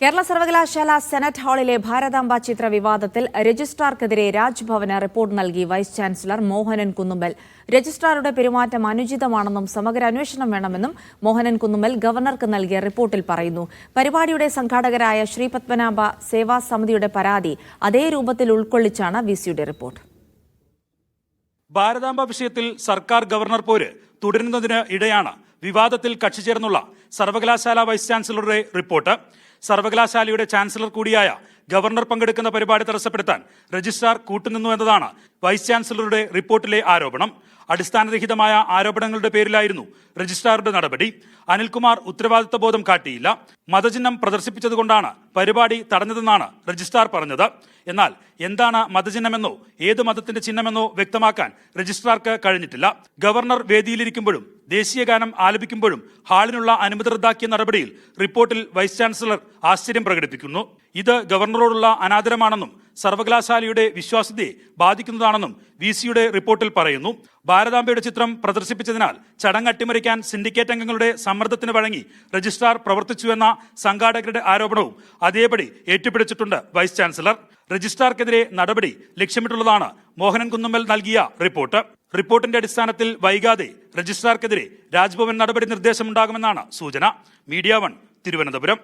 കേരള സർവകലാശാല സെനറ്റ് ഹാളിലെ ഭാരതാംബ ചിത്ര വിവാദത്തിൽ രജിസ്ട്രാർക്കെതിരെ രാജ്ഭവന് റിപ്പോർട്ട് നൽകി വൈസ് ചാൻസലർ മോഹനൻ കുന്നുമ്മൽ. രജിസ്ട്രാറുടെ പെരുമാറ്റം അനുചിതമാണെന്നും സമഗ്ര അന്വേഷണം വേണമെന്നും മോഹനൻ കുന്നുമ്മൽ ഗവർണർക്ക് നൽകിയ റിപ്പോർട്ടിൽ പറയുന്നു. പരിപാടിയുടെ സംഘാടകരായ ശ്രീ പത്മനാഭ സേവാ സമിതിയുടെ പരാതി അതേ രൂപത്തിൽ ഉൾക്കൊള്ളിച്ചാണ് വിസിയുടെ റിപ്പോർട്ട്. ഭാരതാംബ വിഷയത്തിൽ സർക്കാർ ഗവർണർ പോര് തുടരുന്നതിന് ഇടെയാണ് വിവാദത്തിൽ കക്ഷി ചേർന്നുള്ള സർവകലാശാല വൈസ് ചാൻസലറുടെ റിപ്പോർട്ട്. സർവകലാശാലയുടെ ചാൻസലർ കൂടിയായ ഗവർണർ പങ്കെടുക്കുന്ന പരിപാടി തടസ്സപ്പെടുത്താൻ രജിസ്ട്രാർ കൂട്ടുനിന്നു എന്നതാണ് വൈസ് ചാൻസലറുടെ റിപ്പോർട്ടിലെ ആരോപണം. അടിസ്ഥാനരഹിതമായ ആരോപണങ്ങളുടെ പേരിലായിരുന്നു രജിസ്ട്രാറുടെ നടപടി. അനിൽകുമാർ ഉത്തരവാദിത്വ ബോധം കാട്ടിയില്ല. മതചിഹ്നം പ്രദർശിപ്പിച്ചതുകൊണ്ടാണ് പരിപാടി തടഞ്ഞതെന്നാണ് രജിസ്ട്രാർ പറഞ്ഞത്. എന്നാൽ എന്താണ് മതചിഹ്നമെന്നോ ഏത് മതത്തിന്റെ ചിഹ്നമെന്നോ വ്യക്തമാക്കാൻ രജിസ്ട്രാർക്ക് കഴിഞ്ഞിട്ടില്ല. ഗവർണർ വേദിയിലിരിക്കുമ്പോഴും ദേശീയ ഗാനം ആലപിക്കുമ്പോഴും ഹാളിനുള്ള അനുമതി റദ്ദാക്കിയ നടപടിയിൽ റിപ്പോർട്ടിൽ വൈസ് ചാൻസലർ ആശ്ചര്യം പ്രകടിപ്പിക്കുന്നു. ഇത് ഗവർണറോടുള്ള അനാദരമാണെന്നും സർവകലാശാലയുടെ വിശ്വാസ്യതയെ ബാധിക്കുന്നതാണെന്നും വിസിയുടെ റിപ്പോർട്ടിൽ പറയുന്നു. ഭാരതാംബയുടെ ചിത്രം പ്രദർശിപ്പിച്ചതിനാൽ ചടങ്ങ് അട്ടിമറിക്കാൻ സിൻഡിക്കേറ്റ് അംഗങ്ങളുടെ സമ്മർദ്ദത്തിന് വഴങ്ങി രജിസ്ട്രാർ പ്രവർത്തിച്ചുവെന്ന സംഘാടകരുടെ ആരോപണവും അതേപടി ഏറ്റുപിടിച്ചിട്ടുണ്ട് വൈസ് ചാൻസലർ. രജിസ്ട്രാർക്കെതിരെ നടപടി ലക്ഷ്യമിട്ടുള്ളതാണ് മോഹനൻ കുന്നുമ്മൽ നൽകിയ റിപ്പോർട്ട്. റിപ്പോർട്ടിന്റെ അടിസ്ഥാനത്തിൽ വൈകാതെ രജിസ്ട്രാർക്കെതിരെ രാജ്ഭവൻ നടപടി നിർദ്ദേശമുണ്ടാകുമെന്നാണ് സൂചന. മീഡിയ 1 തിരുവനന്തപുരം.